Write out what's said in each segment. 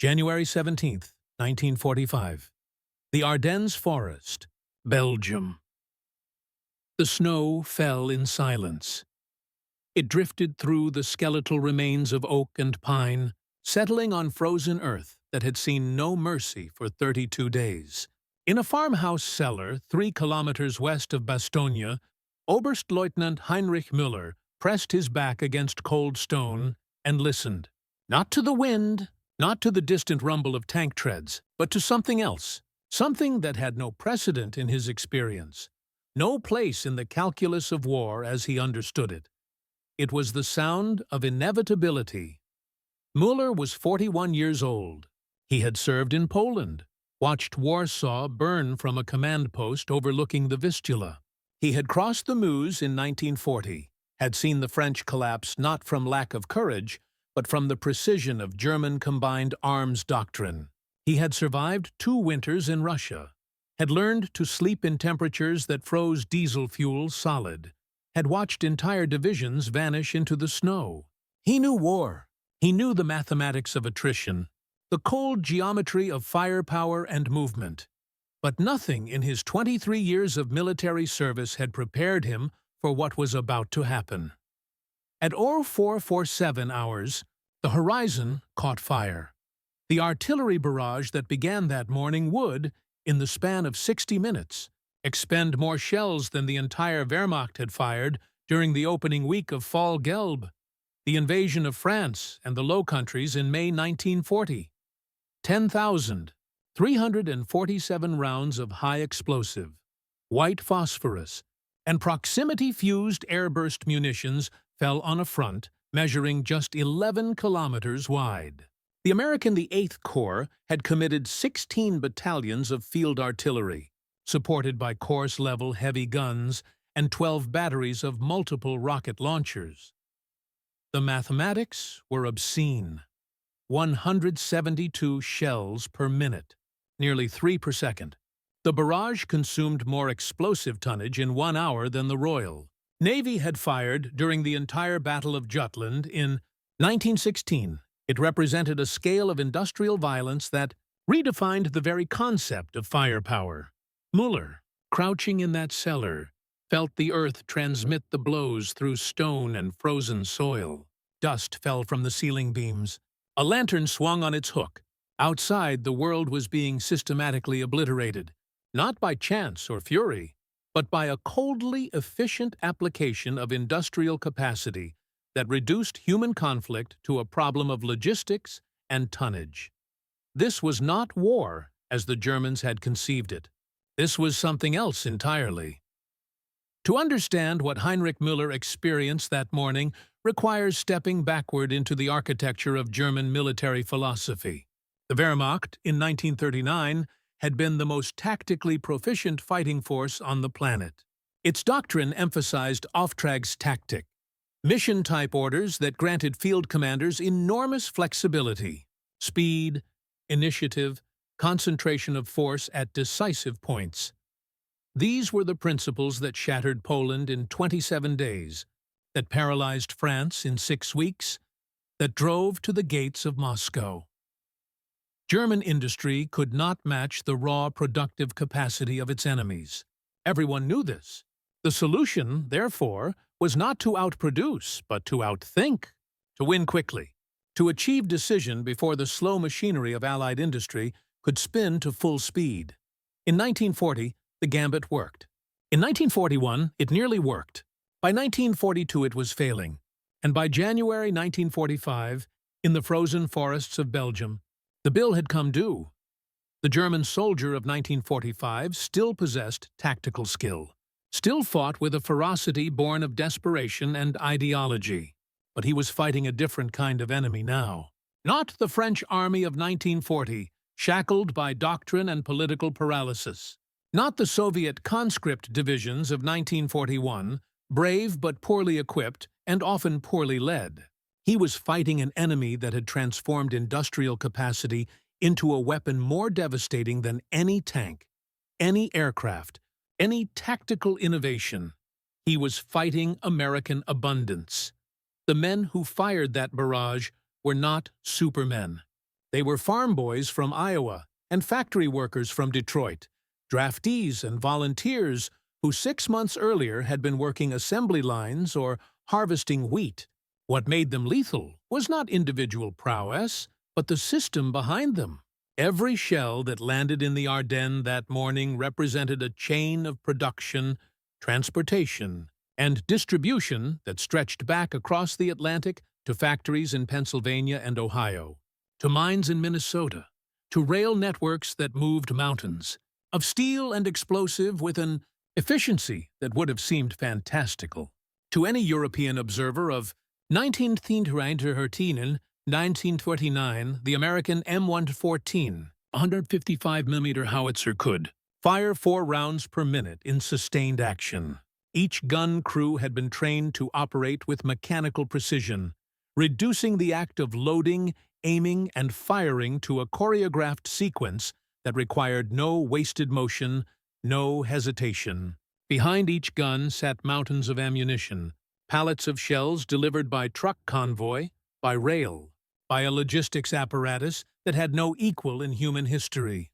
January 17th, 1945. The Ardennes Forest, Belgium. The snow fell in silence. It drifted through the skeletal remains of oak and pine, settling on frozen earth that had seen no mercy for 32 days. In a farmhouse cellar 3 kilometers west of Bastogne, Oberstleutnant Heinrich Müller pressed his back against cold stone and listened. Not to the wind, not to the distant rumble of tank treads, but to something else, something that had no precedent in his experience, no place in the calculus of war as he understood it. It was the sound of inevitability. Müller was 41 years old. He had served in Poland, watched Warsaw burn from a command post overlooking the Vistula. He had crossed the Meuse in 1940, had seen the French collapse not from lack of courage, but from the precision of German combined arms doctrine. He had survived 2 winters in Russia, had learned to sleep in temperatures that froze diesel fuel solid, had watched entire divisions vanish into the snow. He knew war. He knew the mathematics of attrition, the cold geometry of firepower and movement. But nothing in his 23 years of military service had prepared him for what was about to happen. At 0447 hours, the horizon caught fire. The artillery barrage that began that morning would, in the span of 60 minutes, expend more shells than the entire Wehrmacht had fired during the opening week of Fall Gelb, the invasion of France and the Low Countries in May 1940. 10,347 rounds of high explosive, white phosphorus, and proximity-fused airburst munitions fell on a front measuring just 11 kilometers wide. The 8th Corps had committed 16 battalions of field artillery, supported by course-level heavy guns and 12 batteries of multiple rocket launchers. The mathematics were obscene. 172 shells per minute, nearly 3 per second. The barrage consumed more explosive tonnage in 1 hour than the Royal Navy had fired during the entire Battle of Jutland in 1916. It represented a scale of industrial violence that redefined the very concept of firepower. Müller, crouching in that cellar, felt the earth transmit the blows through stone and frozen soil. Dust fell from the ceiling beams. A lantern swung on its hook. Outside, the world was being systematically obliterated, not by chance or fury, but by a coldly efficient application of industrial capacity that reduced human conflict to a problem of logistics and tonnage. This was not war as the Germans had conceived it. This was something else entirely. To understand what Heinrich Müller experienced that morning requires stepping backward into the architecture of German military philosophy. The Wehrmacht, in 1939, had been the most tactically proficient fighting force on the planet. Its doctrine emphasized Auftragstactik, mission-type orders that granted field commanders enormous flexibility, speed, initiative, concentration of force at decisive points. These were the principles that shattered Poland in 27 days, that paralyzed France in 6 weeks, that drove to the gates of Moscow. German industry could not match the raw productive capacity of its enemies. Everyone knew this. The solution, therefore, was not to outproduce, but to outthink, to win quickly, to achieve decision before the slow machinery of Allied industry could spin to full speed. In 1940, the gambit worked. In 1941, it nearly worked. By 1942, it was failing. And by January 1945, in the frozen forests of Belgium, the bill had come due. The German soldier of 1945 still possessed tactical skill, still fought with a ferocity born of desperation and ideology. But he was fighting a different kind of enemy now. Not the French army of 1940, shackled by doctrine and political paralysis. Not the Soviet conscript divisions of 1941, brave but poorly equipped and often poorly led. He was fighting an enemy that had transformed industrial capacity into a weapon more devastating than any tank, any aircraft, any tactical innovation. He was fighting American abundance. The men who fired that barrage were not supermen. They were farm boys from Iowa and factory workers from Detroit, draftees and volunteers who 6 months earlier had been working assembly lines or harvesting wheat. What made them lethal was not individual prowess, but the system behind them. Every shell that landed in the Ardennes that morning represented a chain of production, transportation, and distribution that stretched back across the Atlantic to factories in Pennsylvania and Ohio, to mines in Minnesota, to rail networks that moved mountains, of steel and explosive with an efficiency that would have seemed fantastical to any European observer of 1939, the American M114, 155mm howitzer could fire 4 rounds per minute in sustained action. Each gun crew had been trained to operate with mechanical precision, reducing the act of loading, aiming, and firing to a choreographed sequence that required no wasted motion, no hesitation. Behind each gun sat mountains of ammunition, pallets of shells delivered by truck convoy, by rail, by a logistics apparatus that had no equal in human history.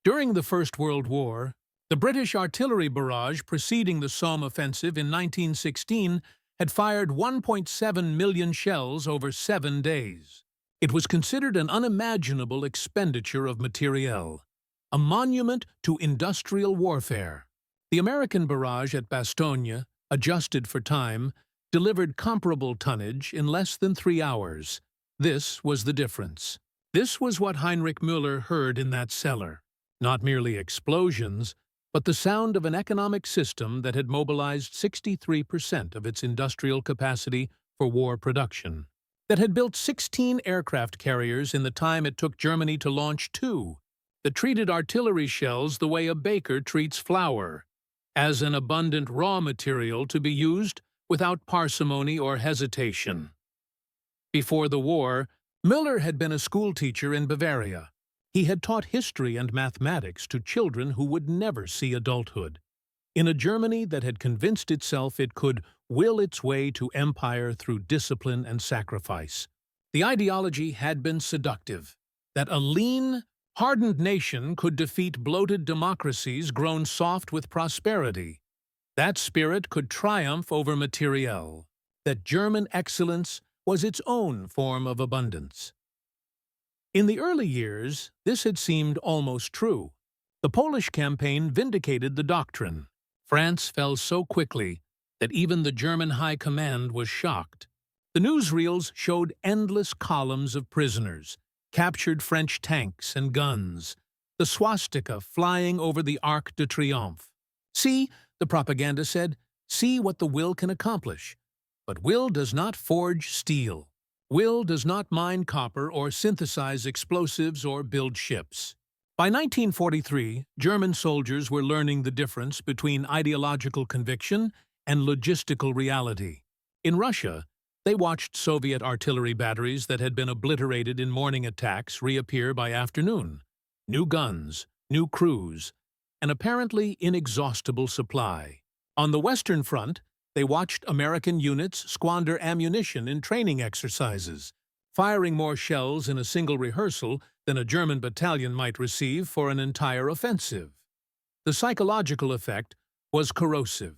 During the First World War, the British artillery barrage preceding the Somme offensive in 1916 had fired 1.7 million shells over 7 days. It was considered an unimaginable expenditure of materiel, a monument to industrial warfare. The American barrage at Bastogne, adjusted for time, delivered comparable tonnage in less than 3 hours. This was the difference. This was what Heinrich Müller heard in that cellar. Not merely explosions, but the sound of an economic system that had mobilized 63% of its industrial capacity for war production, that had built 16 aircraft carriers in the time it took Germany to launch 2, that treated artillery shells the way a baker treats flour, as an abundant raw material to be used without parsimony or hesitation. Before the war, Müller had been a schoolteacher in Bavaria. He had taught history and mathematics to children who would never see adulthood, in a Germany that had convinced itself it could will its way to empire through discipline and sacrifice. The ideology had been seductive, that a lean, hardened nation could defeat bloated democracies grown soft with prosperity. That spirit could triumph over materiel, that German excellence was its own form of abundance. In the early years, this had seemed almost true. The Polish campaign vindicated the doctrine. France fell so quickly that even the German high command was shocked. The newsreels showed endless columns of prisoners, captured French tanks and guns, the swastika flying over the Arc de Triomphe. See, the propaganda said, see what the will can accomplish. But will does not forge steel. Will does not mine copper or synthesize explosives or build ships. By 1943, German soldiers were learning the difference between ideological conviction and logistical reality. In Russia, they watched Soviet artillery batteries that had been obliterated in morning attacks reappear by afternoon. New guns, new crews, an apparently inexhaustible supply. On the Western Front, they watched American units squander ammunition in training exercises, firing more shells in a single rehearsal than a German battalion might receive for an entire offensive. The psychological effect was corrosive.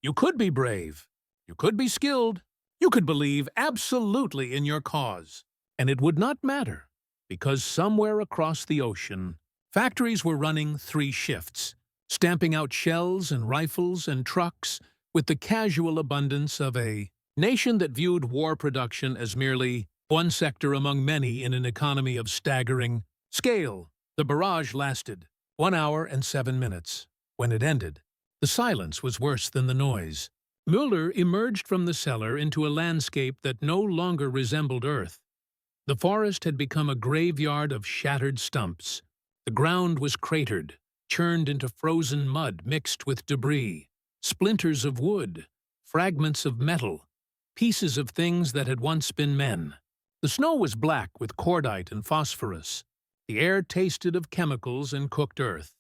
You could be brave, you could be skilled, you could believe absolutely in your cause, and it would not matter, because somewhere across the ocean, factories were running 3 shifts, stamping out shells and rifles and trucks with the casual abundance of a nation that viewed war production as merely one sector among many in an economy of staggering scale. The barrage lasted 1 hour and 7 minutes. When it ended, the silence was worse than the noise. Müller emerged from the cellar into a landscape that no longer resembled Earth. The forest had become a graveyard of shattered stumps. The ground was cratered, churned into frozen mud mixed with debris, splinters of wood, fragments of metal, pieces of things that had once been men. The snow was black with cordite and phosphorus. The air tasted of chemicals and cooked earth.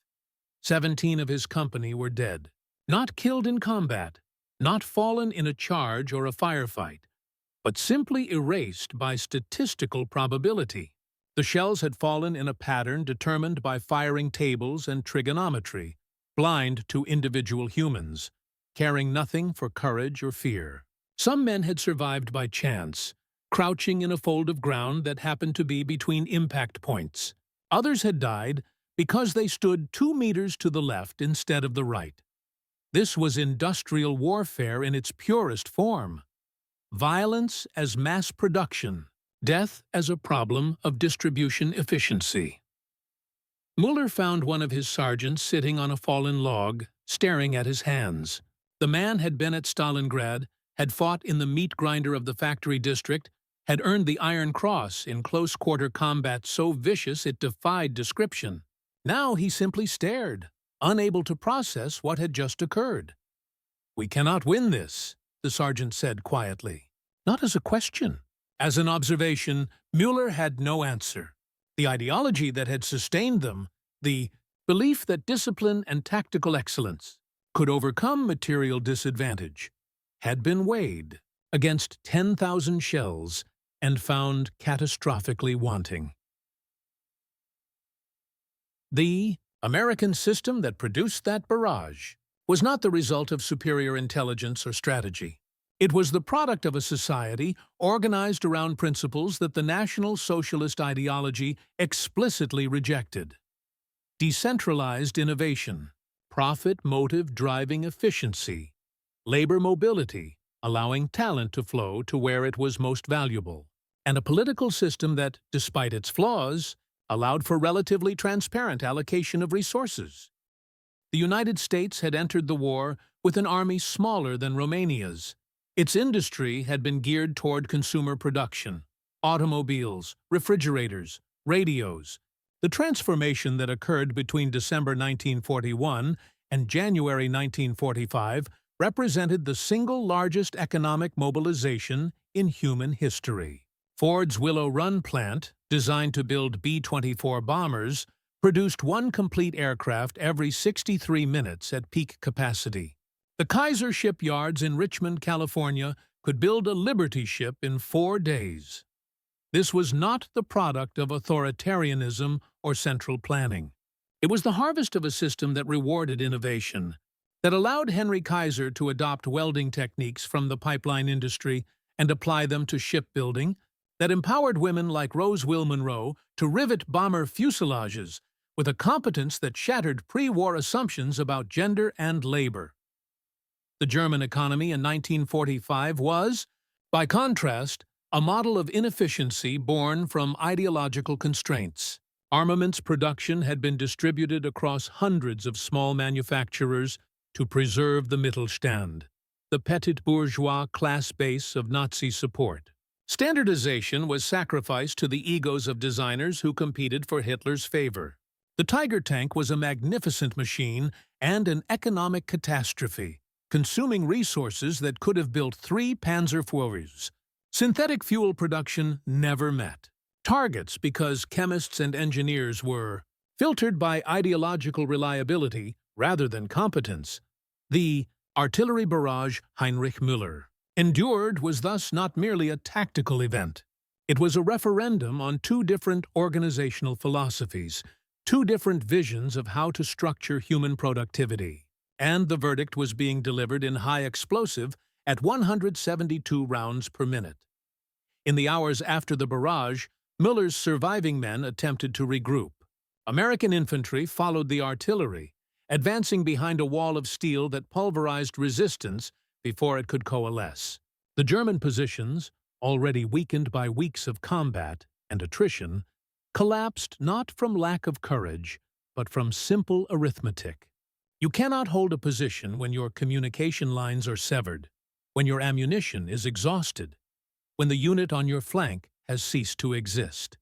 17 of his company were dead, not killed in combat, not fallen in a charge or a firefight, but simply erased by statistical probability. The shells had fallen in a pattern determined by firing tables and trigonometry, blind to individual humans, caring nothing for courage or fear. Some men had survived by chance, crouching in a fold of ground that happened to be between impact points. Others had died because they stood 2 meters to the left instead of the right. This was industrial warfare in its purest form. Violence as mass production, death as a problem of distribution efficiency. Mueller found one of his sergeants sitting on a fallen log, staring at his hands. The man had been at Stalingrad, had fought in the meat grinder of the factory district, had earned the Iron Cross in close-quarter combat so vicious it defied description. Now he simply stared, unable to process what had just occurred. "We cannot win this," the sergeant said quietly. Not as a question. As an observation, Mueller had no answer. The ideology that had sustained them, the belief that discipline and tactical excellence could overcome material disadvantage, had been weighed against 10,000 shells and found catastrophically wanting. The American system that produced that barrage was not the result of superior intelligence or strategy. It was the product of a society organized around principles that the National Socialist ideology explicitly rejected. Decentralized innovation, profit motive driving efficiency, labor mobility, allowing talent to flow to where it was most valuable, and a political system that, despite its flaws, allowed for relatively transparent allocation of resources. The United States had entered the war with an army smaller than Romania's. Its industry had been geared toward consumer production, automobiles, refrigerators, radios. The transformation that occurred between December 1941 and January 1945 represented the single largest economic mobilization in human history. Ford's Willow Run plant, designed to build B-24 bombers, produced one complete aircraft every 63 minutes at peak capacity. The Kaiser shipyards in Richmond, California, could build a Liberty ship in 4 days. This was not the product of authoritarianism or central planning. It was the harvest of a system that rewarded innovation, that allowed Henry Kaiser to adopt welding techniques from the pipeline industry and apply them to shipbuilding, that empowered women like Rose Will Monroe to rivet bomber fuselages with a competence that shattered pre-war assumptions about gender and labor. The German economy in 1945 was, by contrast, a model of inefficiency born from ideological constraints. Armaments production had been distributed across hundreds of small manufacturers to preserve the Mittelstand, the petit bourgeois class base of Nazi support. Standardization was sacrificed to the egos of designers who competed for Hitler's favor. The Tiger tank was a magnificent machine and an economic catastrophe, consuming resources that could have built 3 Panzerführers. Synthetic fuel production never met targets because chemists and engineers were filtered by ideological reliability rather than competence. The artillery barrage Heinrich Müller endured was thus not merely a tactical event. It was a referendum on 2 different organizational philosophies, 2 different visions of how to structure human productivity. And the verdict was being delivered in high explosive at 172 rounds per minute. In the hours after the barrage, Müller's surviving men attempted to regroup. American infantry followed the artillery, advancing behind a wall of steel that pulverized resistance before it could coalesce. The German positions, already weakened by weeks of combat and attrition, collapsed not from lack of courage, but from simple arithmetic. You cannot hold a position when your communication lines are severed, when your ammunition is exhausted, when the unit on your flank has ceased to exist.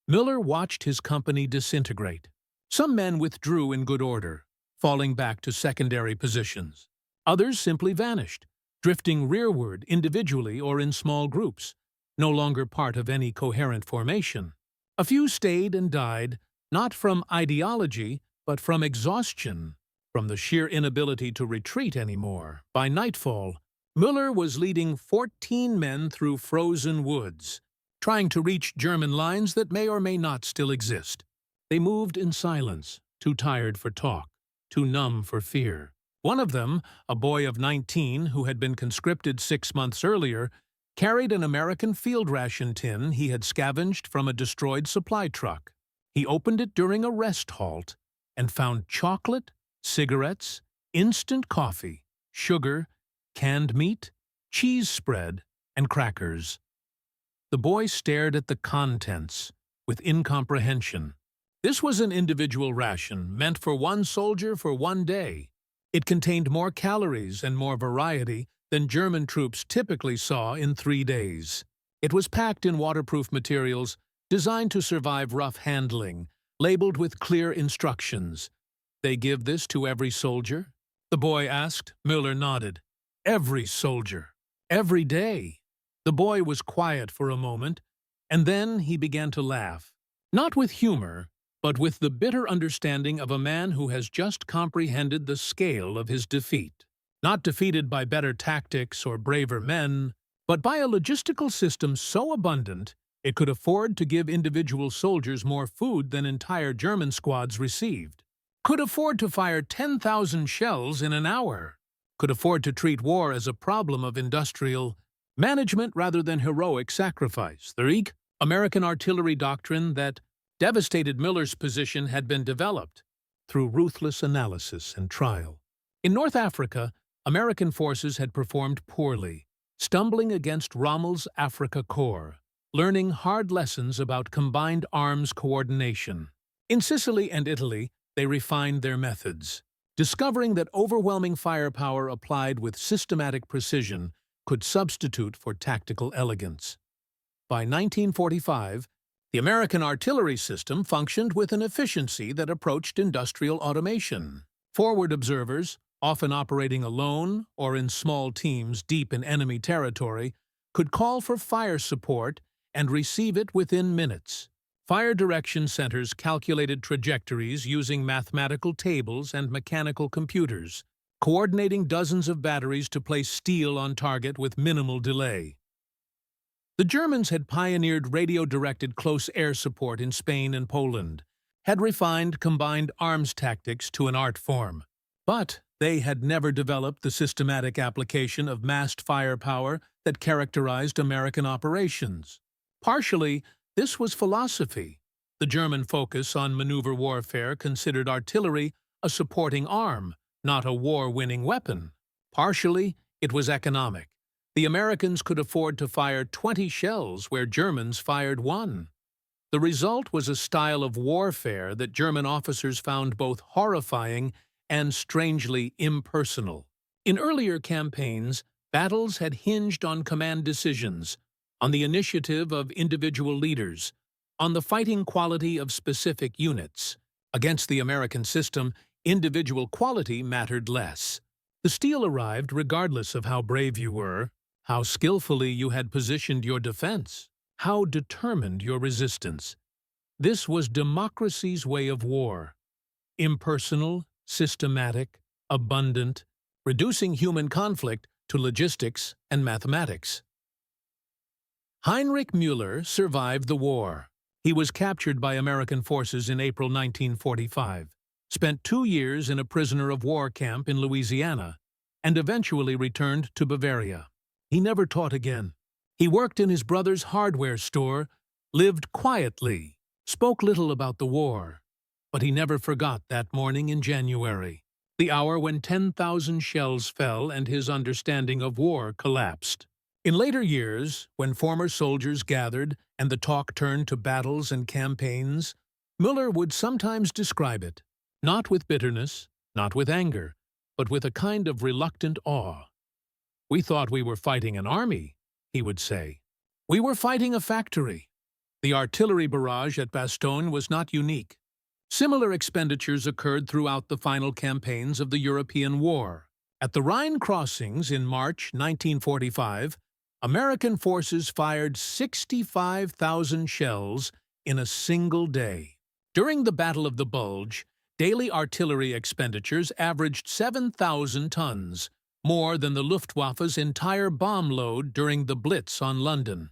Müller watched his company disintegrate. Some men withdrew in good order, falling back to secondary positions. Others simply vanished, drifting rearward individually or in small groups, no longer part of any coherent formation. A few stayed and died, not from ideology, but from exhaustion, from the sheer inability to retreat anymore. By nightfall, Müller was leading 14 men through frozen woods. trying to reach German lines that may or may not still exist. They moved in silence, too tired for talk, too numb for fear. One of them, a boy of 19 who had been conscripted 6 months earlier, carried an American field ration tin he had scavenged from a destroyed supply truck. He opened it during a rest halt and found chocolate, cigarettes, instant coffee, sugar, canned meat, cheese spread, and crackers. The boy stared at the contents with incomprehension. This was an individual ration meant for one soldier for one day. It contained more calories and more variety than German troops typically saw in 3 days. It was packed in waterproof materials designed to survive rough handling, labeled with clear instructions. "They give this to every soldier?" the boy asked. Müller nodded. "Every soldier. Every day." The boy was quiet for a moment, and then he began to laugh. Not with humor, but with the bitter understanding of a man who has just comprehended the scale of his defeat. Not defeated by better tactics or braver men, but by a logistical system so abundant it could afford to give individual soldiers more food than entire German squads received. Could afford to fire 10,000 shells in an hour. Could afford to treat war as a problem of industrial management rather than heroic sacrifice. The American artillery doctrine that devastated Müller's position had been developed through ruthless analysis and trial. In North Africa, American forces had performed poorly, stumbling against Rommel's Afrika Korps, learning hard lessons about combined arms coordination. In Sicily and Italy, they refined their methods, discovering that overwhelming firepower applied with systematic precision could substitute for tactical elegance. By 1945, the American artillery system functioned with an efficiency that approached industrial automation. Forward observers, often operating alone or in small teams deep in enemy territory, could call for fire support and receive it within minutes. Fire direction centers calculated trajectories using mathematical tables and mechanical computers, coordinating dozens of batteries to place steel on target with minimal delay. The Germans had pioneered radio-directed close air support in Spain and Poland, had refined combined arms tactics to an art form. But they had never developed the systematic application of massed firepower that characterized American operations. Partially, this was philosophy. The German focus on maneuver warfare considered artillery a supporting arm, not a war-winning weapon. Partially, it was economic. The Americans could afford to fire 20 shells where Germans fired 1. The result was a style of warfare that German officers found both horrifying and strangely impersonal. In earlier campaigns, battles had hinged on command decisions, on the initiative of individual leaders, on the fighting quality of specific units. Against the American system, individual quality mattered less. The steel arrived regardless of how brave you were, how skillfully you had positioned your defense, how determined your resistance. This was democracy's way of war. Impersonal, systematic, abundant, reducing human conflict to logistics and mathematics. Heinrich Müller survived the war. He was captured by American forces in April 1945, spent 2 years in a prisoner of war camp in Louisiana, and eventually returned to Bavaria. He never taught again. He worked in his brother's hardware store, lived quietly, spoke little about the war. But he never forgot that morning in January, the hour when 10,000 shells fell and his understanding of war collapsed. In later years, when former soldiers gathered and the talk turned to battles and campaigns, Müller would sometimes describe it, not with bitterness, not with anger, but with a kind of reluctant awe. "We thought we were fighting an army," he would say. "We were fighting a factory." The artillery barrage at Bastogne was not unique. Similar expenditures occurred throughout the final campaigns of the European War. At the Rhine crossings in March 1945, American forces fired 65,000 shells in a single day. During the Battle of the Bulge, daily artillery expenditures averaged 7,000 tons, more than the Luftwaffe's entire bomb load during the Blitz on London.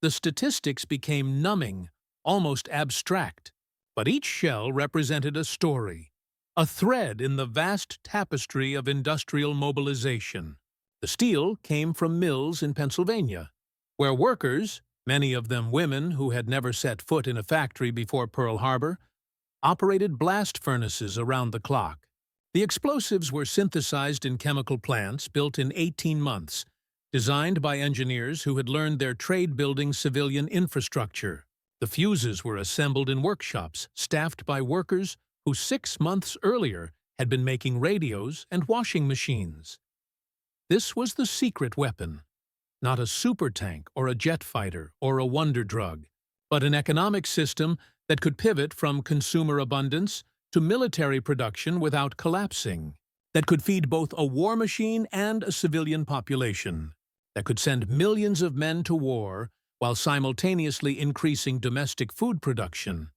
The statistics became numbing, almost abstract. But each shell represented a story, a thread in the vast tapestry of industrial mobilization. The steel came from mills in Pennsylvania, where workers, many of them women who had never set foot in a factory before Pearl Harbor, operated blast furnaces around the clock. The explosives were synthesized in chemical plants built in 18 months, designed by engineers who had learned their trade building civilian infrastructure. The fuses were assembled in workshops staffed by workers who 6 months earlier had been making radios and washing machines. This was the secret weapon, not a supertank or a jet fighter or a wonder drug, but an economic system that could pivot from consumer abundance to military production without collapsing, that could feed both a war machine and a civilian population, that could send millions of men to war while simultaneously increasing domestic food production.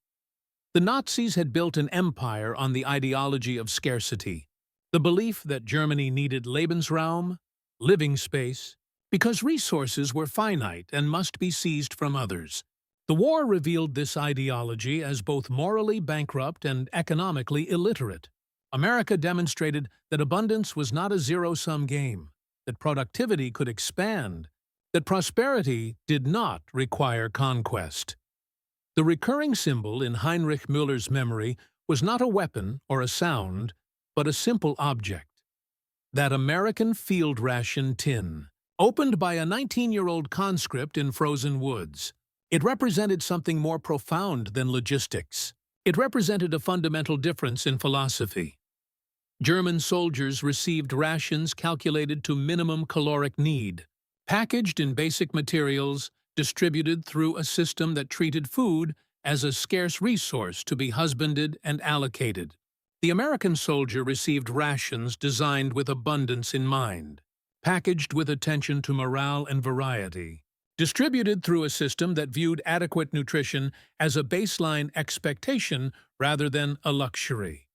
The Nazis had built an empire on the ideology of scarcity, the belief that Germany needed Lebensraum, living space, because resources were finite and must be seized from others. The war revealed this ideology as both morally bankrupt and economically illiterate. America demonstrated that abundance was not a zero-sum game, that productivity could expand, that prosperity did not require conquest. The recurring symbol in Heinrich Müller's memory was not a weapon or a sound, but a simple object. That American field ration tin, opened by a 19-year-old conscript in frozen woods. It represented something more profound than logistics. It represented a fundamental difference in philosophy. German soldiers received rations calculated to minimum caloric need, packaged in basic materials, distributed through a system that treated food as a scarce resource to be husbanded and allocated. The American soldier received rations designed with abundance in mind, packaged with attention to morale and variety, distributed through a system that viewed adequate nutrition as a baseline expectation rather than a luxury.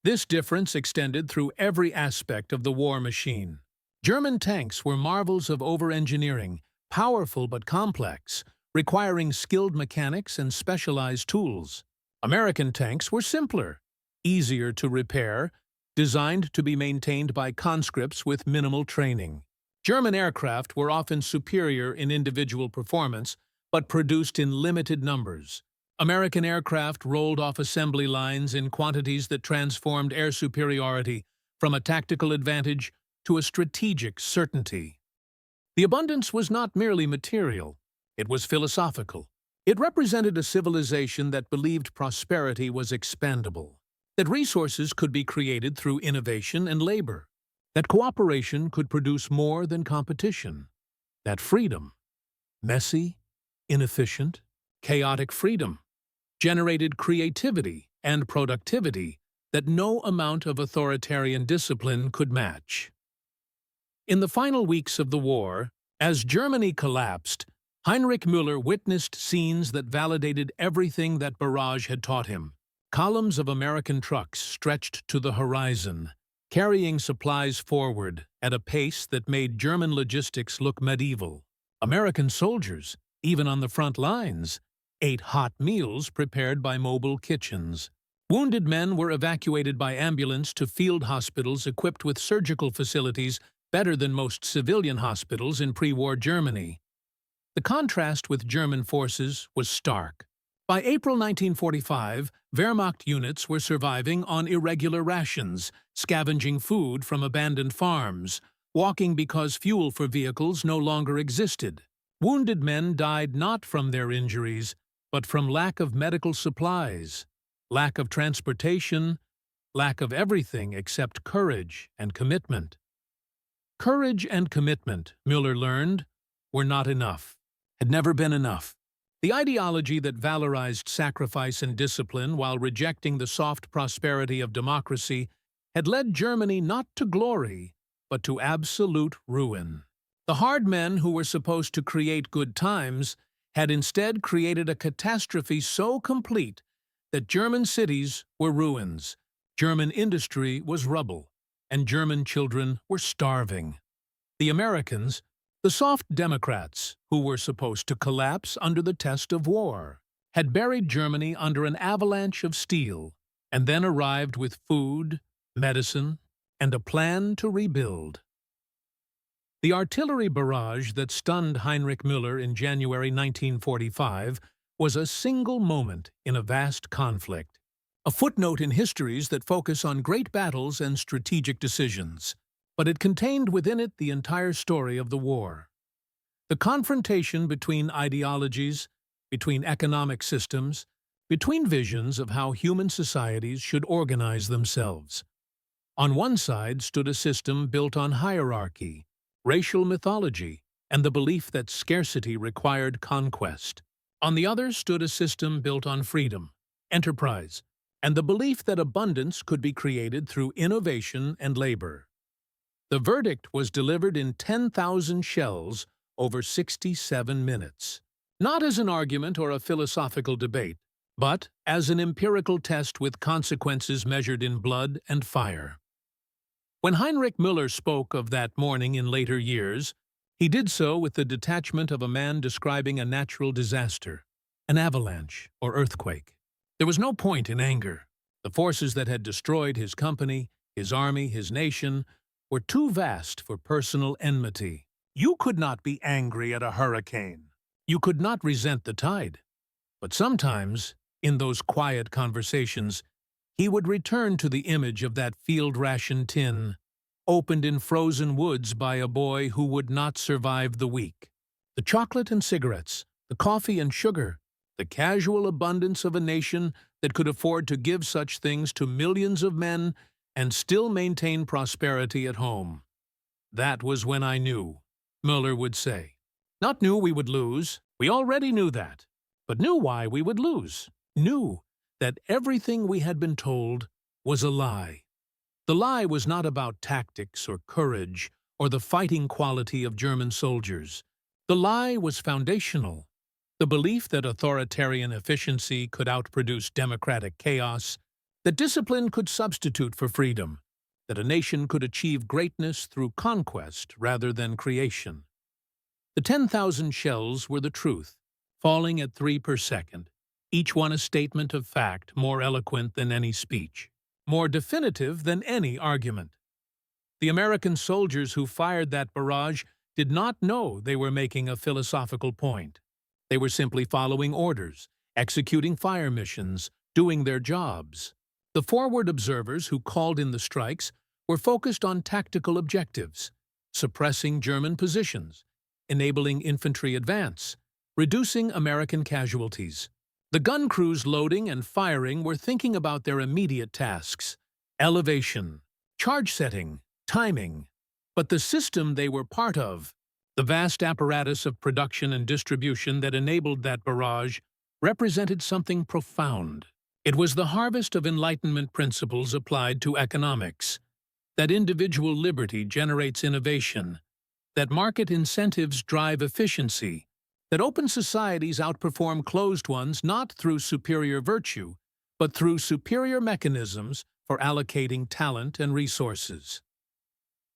This difference extended through every aspect of the war machine. German tanks were marvels of over-engineering, powerful but complex, requiring skilled mechanics and specialized tools. American tanks were simpler, easier to repair, designed to be maintained by conscripts with minimal training. German aircraft were often superior in individual performance, but produced in limited numbers. American aircraft rolled off assembly lines in quantities that transformed air superiority from a tactical advantage to a strategic certainty. The abundance was not merely material, it was philosophical. It represented a civilization that believed prosperity was expandable, that resources could be created through innovation and labor, that cooperation could produce more than competition, that freedom, messy, inefficient, chaotic freedom, generated creativity and productivity that no amount of authoritarian discipline could match. In the final weeks of the war, as Germany collapsed, Heinrich Müller witnessed scenes that validated everything that barrage had taught him. Columns of American trucks stretched to the horizon, carrying supplies forward at a pace that made German logistics look medieval. American soldiers, even on the front lines, ate hot meals prepared by mobile kitchens. Wounded men were evacuated by ambulance to field hospitals equipped with surgical facilities better than most civilian hospitals in pre-war Germany. The contrast with German forces was stark. By April 1945, Wehrmacht units were surviving on irregular rations, scavenging food from abandoned farms, walking because fuel for vehicles no longer existed. Wounded men died not from their injuries, but from lack of medical supplies, lack of transportation, lack of everything except courage and commitment. Courage and commitment, Müller learned, were not enough, had never been enough. The ideology that valorized sacrifice and discipline while rejecting the soft prosperity of democracy had led Germany not to glory, but to absolute ruin. The hard men who were supposed to create good times had instead created a catastrophe so complete that German cities were ruins, German industry was rubble, and German children were starving. The Americans, The soft Democrats, who were supposed to collapse under the test of war, had buried Germany under an avalanche of steel and then arrived with food, medicine, and a plan to rebuild. The artillery barrage that stunned Heinrich Müller in January 1945 was a single moment in a vast conflict, a footnote in histories that focus on great battles and strategic decisions, but it contained within it the entire story of the war. The confrontation between ideologies, between economic systems, between visions of how human societies should organize themselves. On one side stood a system built on hierarchy, racial mythology, and the belief that scarcity required conquest. On the other stood a system built on freedom, enterprise, and the belief that abundance could be created through innovation and labor. The verdict was delivered in 10,000 shells over 67 minutes, not as an argument or a philosophical debate, but as an empirical test with consequences measured in blood and fire. When Heinrich Müller spoke of that morning in later years, he did so with the detachment of a man describing a natural disaster, an avalanche or earthquake. There was no point in anger. The forces that had destroyed his company, his army, his nation, were too vast for personal enmity. You could not be angry at a hurricane. You could not resent the tide. But sometimes, in those quiet conversations, he would return to the image of that field ration tin, opened in frozen woods by a boy who would not survive the week. The chocolate and cigarettes, the coffee and sugar, the casual abundance of a nation that could afford to give such things to millions of men and still maintain prosperity at home. That was when I knew, Müller would say. Not knew we would lose, we already knew that, but knew why we would lose, knew that everything we had been told was a lie. The lie was not about tactics or courage or the fighting quality of German soldiers. The lie was foundational. The belief that authoritarian efficiency could outproduce democratic chaos, that discipline could substitute for freedom, that a nation could achieve greatness through conquest rather than creation. The 10,000 shells were the truth, falling at 3 per second, each one a statement of fact more eloquent than any speech, more definitive than any argument. The American soldiers who fired that barrage did not know they were making a philosophical point. They were simply following orders, executing fire missions, doing their jobs. The forward observers who called in the strikes were focused on tactical objectives, suppressing German positions, enabling infantry advance, reducing American casualties. The gun crews loading and firing were thinking about their immediate tasks, elevation, charge setting, timing. But the system they were part of, the vast apparatus of production and distribution that enabled that barrage, represented something profound. It was the harvest of Enlightenment principles applied to economics, that individual liberty generates innovation, that market incentives drive efficiency, that open societies outperform closed ones not through superior virtue, but through superior mechanisms for allocating talent and resources.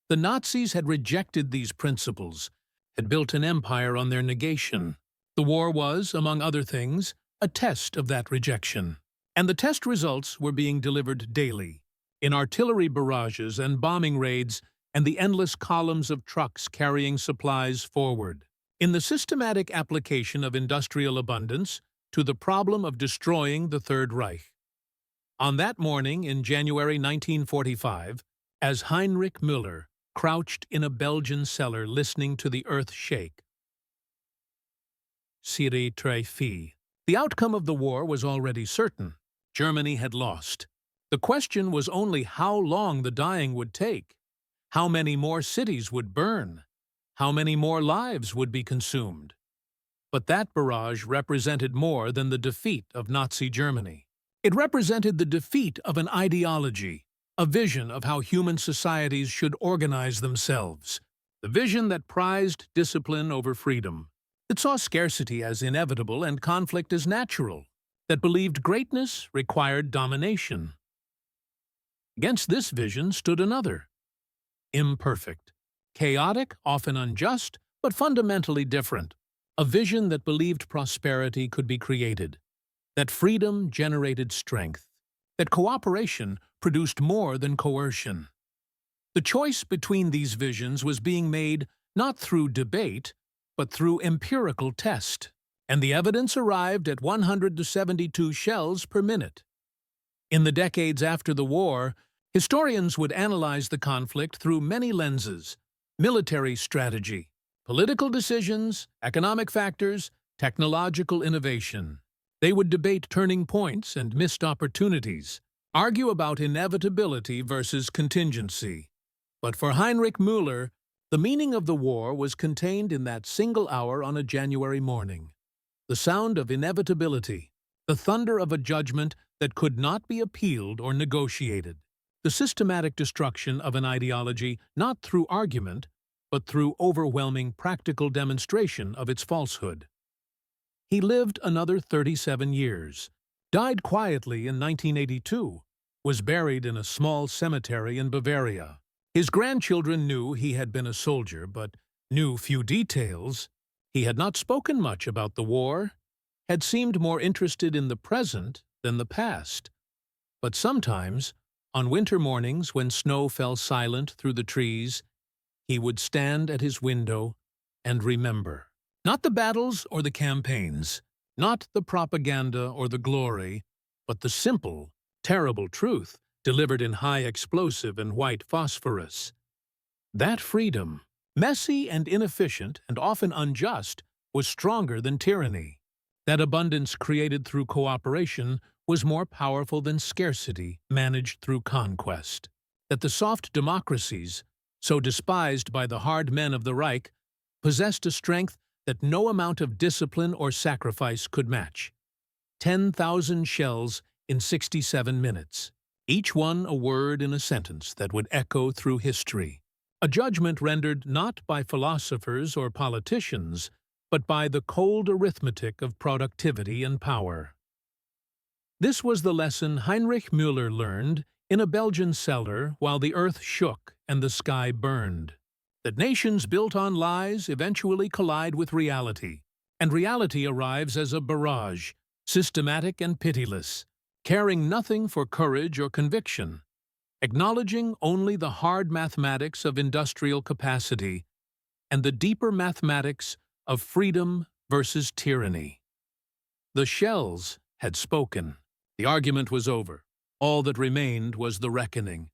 The Nazis had rejected these principles, had built an empire on their negation. The war was, among other things, a test of that rejection. And the test results were being delivered daily, in artillery barrages and bombing raids and the endless columns of trucks carrying supplies forward. In the systematic application of industrial abundance to the problem of destroying the Third Reich. On that morning in January 1945, as Heinrich Müller crouched in a Belgian cellar listening to the earth shake, Siri très fi. The outcome of the war was already certain. Germany had lost. The question was only how long the dying would take, how many more cities would burn, how many more lives would be consumed. But that barrage represented more than the defeat of Nazi Germany. It represented the defeat of an ideology, a vision of how human societies should organize themselves, the vision that prized discipline over freedom, that saw scarcity as inevitable and conflict as natural, that believed greatness required domination. Against this vision stood another, imperfect, chaotic, often unjust, but fundamentally different. A vision that believed prosperity could be created, that freedom generated strength, that cooperation produced more than coercion. The choice between these visions was being made not through debate, but through empirical test, and the evidence arrived at 172 shells per minute. In the decades after the war, historians would analyze the conflict through many lenses: military strategy, political decisions, economic factors, technological innovation. They would debate turning points and missed opportunities, argue about inevitability versus contingency. But for Heinrich Müller, the meaning of the war was contained in that single hour on a January morning. The sound of inevitability, the thunder of a judgment that could not be appealed or negotiated, the systematic destruction of an ideology not through argument, but through overwhelming practical demonstration of its falsehood. He lived another 37 years, died quietly in 1982, was buried in a small cemetery in Bavaria. His grandchildren knew he had been a soldier, but knew few details. He had not spoken much about the war, had seemed more interested in the present than the past. But sometimes, on winter mornings when snow fell silent through the trees, he would stand at his window and remember. Not the battles or the campaigns, not the propaganda or the glory, but the simple, terrible truth delivered in high explosive and white phosphorus. That freedom, messy and inefficient and often unjust, was stronger than tyranny. That abundance created through cooperation was more powerful than scarcity managed through conquest. That the soft democracies, so despised by the hard men of the Reich, possessed a strength that no amount of discipline or sacrifice could match. 10,000 shells in 67 minutes, each one a word in a sentence that would echo through history. A judgment rendered not by philosophers or politicians, but by the cold arithmetic of productivity and power. This was the lesson Heinrich Müller learned in a Belgian cellar while the earth shook and the sky burned. That nations built on lies eventually collide with reality, and reality arrives as a barrage, systematic and pitiless, caring nothing for courage or conviction, acknowledging only the hard mathematics of industrial capacity and the deeper mathematics of freedom versus tyranny. The shells had spoken. The argument was over. All that remained was the reckoning.